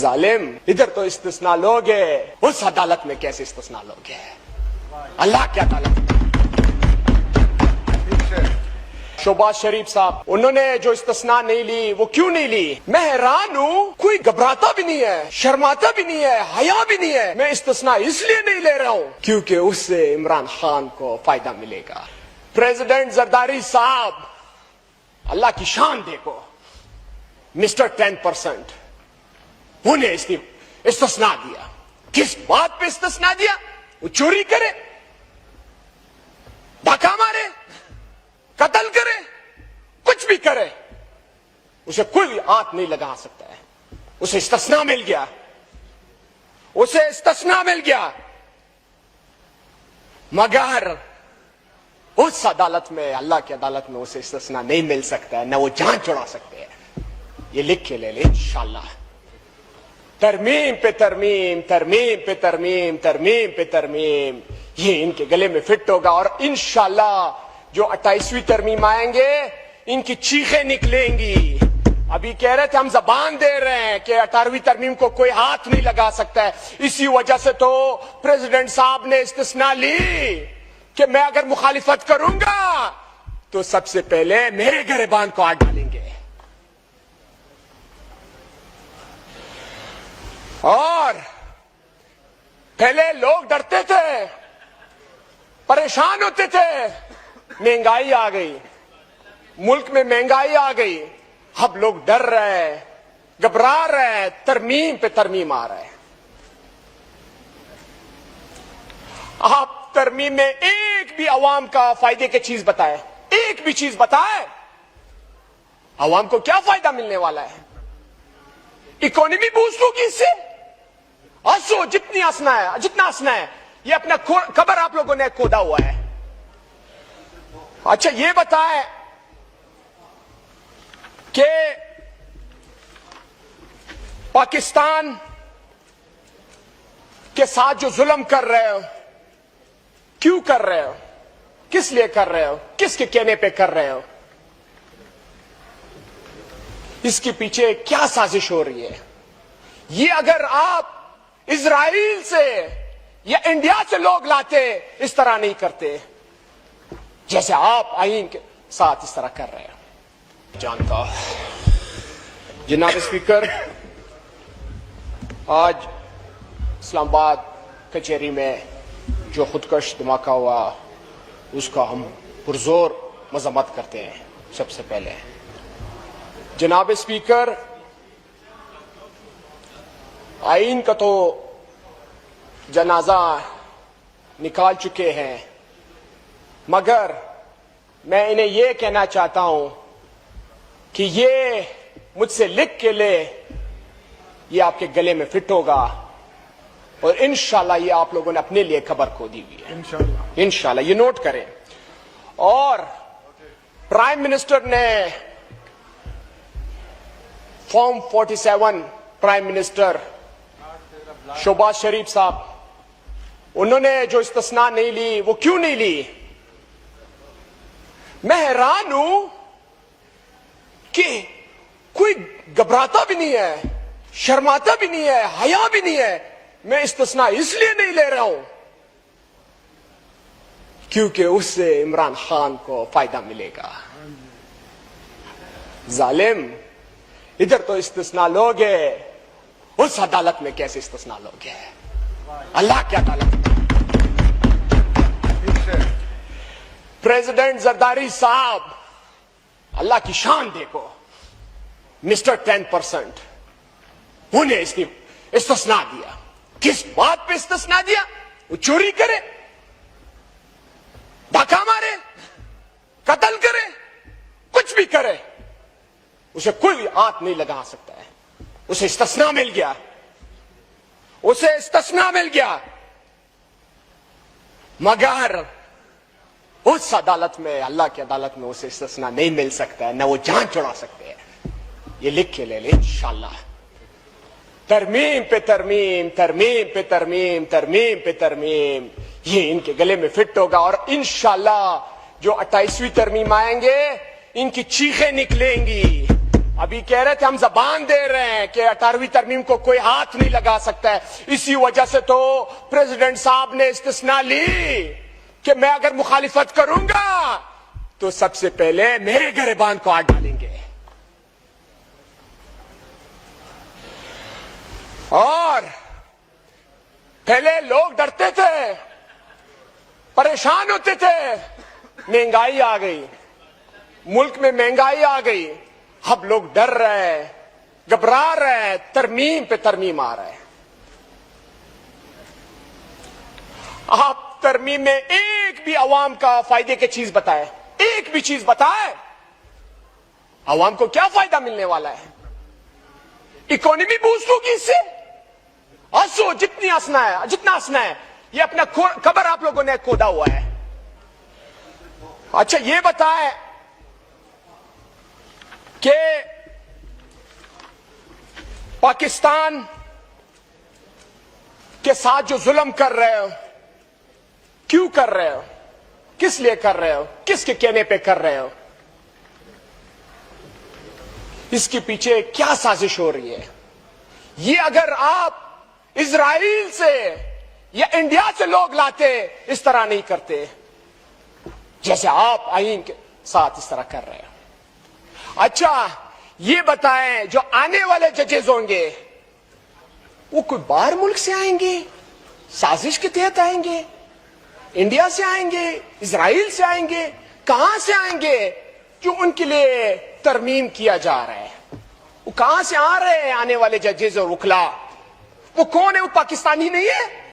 जालिम, इधर तो इस्तिस्ना लोगे, उस अदालत में कैसे इस्तिस्ना लोगे? अल्लाह की अदालत। शहबाज शरीफ साहब, उन्होंने जो इस्तिस्ना नहीं ली, वो क्यों नहीं ली? मैं हैरान हूं, कोई घबराता भी नहीं है, शर्माता भी नहीं है, हया भी नहीं है। मैं इस्तिस्ना इसलिए नहीं ले रहा हूं क्योंकि उससे इमरान खान को फायदा मिलेगा। प्रेसिडेंट जरदारी साहब, अल्लाह की शान देखो, मिस्टर 10%, उन्हें इस्तिस्ना दिया। किस बात पे इस्तिस्ना दिया? वो चोरी करे, धक्का मारे, कत्ल करे, कुछ भी करे, उसे कोई हाथ नहीं लगा सकता है। उसे इस्तिस्ना मिल गया, उसे इस्तिस्ना मिल गया। मगर उस अदालत में, अल्लाह की अदालत में उसे इस्तिस्ना नहीं मिल सकता है, न वो जान छुड़ा सकते हैं। ये लिख के ले ले इंशाअल्लाह। तरमीम पे तरमीम, तरमीम पे तरमीम, तरमीम पे तरमीम, ये इनके गले में फिट होगा। और इंशाअल्लाह जो 28वीं तरमीम आएंगे, इनकी चीखें निकलेंगी। अभी कह रहे थे हम जबान दे रहे हैं कि 18वीं तरमीम को कोई हाथ नहीं लगा सकता है। इसी वजह से तो प्रेसिडेंट साहब ने इस्तिस्ना ली कि मैं अगर मुखालिफत करूंगा तो सबसे पहले मेरे गिरबान को हाथ डालेंगे। और पहले लोग डरते थे, परेशान होते थे, महंगाई आ गई, मुल्क में महंगाई आ गई। अब लोग डर रहे हैं, घबरा रहे हैं, तरमीम पे तरमीम आ रहा है। आप तरमीम में एक भी अवाम का फायदे की चीज बताए, एक भी चीज बताए, अवाम को क्या फायदा मिलने वाला है? इकोनॉमी बूस्ट होगी इससे। हंसो जितनी हंसना है, जितना हंसना है। ये अपना कबर आप लोगों ने खोदा हुआ है। अच्छा ये बताए कि पाकिस्तान के साथ जो जुल्म कर रहे हो, क्यों कर रहे हो? किस लिए कर रहे हो? किसके कहने पे कर रहे हो? इसके पीछे क्या साजिश हो रही है? ये अगर आप इजराइल से या इंडिया से लोग लाते, इस तरह नहीं करते जैसे आप आईन के साथ इस तरह कर रहे हैं। जानता जनाब स्पीकर, आज इस्लामाबाद कचहरी में जो खुदकश धमाका हुआ, उसका हम पुरजोर मजम्मत करते हैं। सबसे पहले जनाब स्पीकर, आईन का तो जनाजा निकाल चुके हैं, मगर मैं इन्हें यह कहना चाहता हूं कि ये मुझसे लिख के ले, ये आपके गले में फिट होगा और इंशाल्लाह ये आप लोगों ने अपने लिए खबर खो दी हुई है। इंशाल्लाह ये नोट करें। और प्राइम मिनिस्टर ने फॉर्म 47, प्राइम मिनिस्टर शहबाज शरीफ साहब, उन्होंने जो इस्तिस्ना नहीं ली, वो क्यों नहीं ली? मैं हैरान हूं कि कोई घबराता भी नहीं है, शर्माता भी नहीं है, हया भी नहीं है। मैं इस्तिस्ना इसलिए नहीं ले रहा हूं क्योंकि उससे इमरान खान को फायदा मिलेगा। जालिम, इधर तो इस्तिस्ना लोगे, उस अदालत में कैसे इस्तिस्ना लोगे? अल्लाह की अदालत। प्रेसिडेंट जरदारी साहब, अल्लाह की शान देखो, मिस्टर 10%, उन्हें इस्तिस्ना दिया। किस बात पे इस्तिस्ना दिया? वो चोरी करे, धक्का मारे, कत्ल करे, कुछ भी करे, उसे कोई हाथ नहीं लगा सकता है। उसे इस्तिस्ना मिल गया, उसे इस्तिस्ना मिल गया। मगर उस अदालत में, अल्लाह की अदालत में उसे इस्तिस्ना नहीं मिल सकता है, न वो जान छुड़ा सकते हैं। ये लिख के ले ले इंशाअल्लाह। तरमीम पे तरमीम, तरमीम पे तरमीम, तरमीम पे तरमीम, ये इनके गले में फिट होगा। और इंशाअल्लाह जो 28वीं तरमीम आएंगे, इनकी चीखें निकलेंगी। ابھی کہہ رہے تھے ہم زبان دے رہے ہیں کہ 18ویں ترمیم کو کوئی ہاتھ نہیں لگا سکتا ہے. اسی وجہ سے تو پریزیڈنٹ صاحب نے استثناء لی کہ میں اگر مخالفت کروں گا تو سب سے پہلے میرے گریبان کو ہاتھ ڈالیں گے. اور پہلے لوگ ڈرتے تھے, پریشان ہوتے تھے, مہنگائی آ گئی, ملک میں مہنگائی آ گئی, اب لوگ ڈر رہے ہیں, گھبرا رہے ہیں, ترمیم پہ ترمیم آ رہا ہے. آپ ترمیم میں ایک بھی عوام کا فائدے کی چیز بتائے, ایک بھی چیز بتائے. عوام کو کیا فائدہ ملنے والا ہے؟ اکانومی بوسٹ ہوگی اس سے. ہنسو جتنی ہنسنا ہے, جتنا ہنسنا ہے. یہ اپنا قبر آپ لوگوں نے کھودا ہوا ہے. اچھا یہ بتائے کہ پاکستان کے ساتھ جو ظلم کر رہے ہو, کیوں کر رہے ہو, کس لیے کر رہے ہو, کس کے کہنے پہ کر رہے ہو, اس کے پیچھے کیا سازش ہو رہی ہے؟ یہ اگر آپ اسرائیل سے یا انڈیا سے لوگ لاتے اس طرح نہیں کرتے جیسے آپ آئین کے ساتھ اس طرح کر رہے ہیں. اچھا یہ بتائیں جو آنے والے ججز ہوں گے وہ کوئی باہر ملک سے آئیں گے, سازش کے تحت آئیں گے, انڈیا سے آئیں گے, اسرائیل سے آئیں گے, کہاں سے آئیں گے جو ان کے لیے ترمیم کیا جا رہا ہے؟ وہ کہاں سے آ رہے ہیں آنے والے ججز اور وکلا؟ وہ کون ہے؟ وہ پاکستانی نہیں ہے.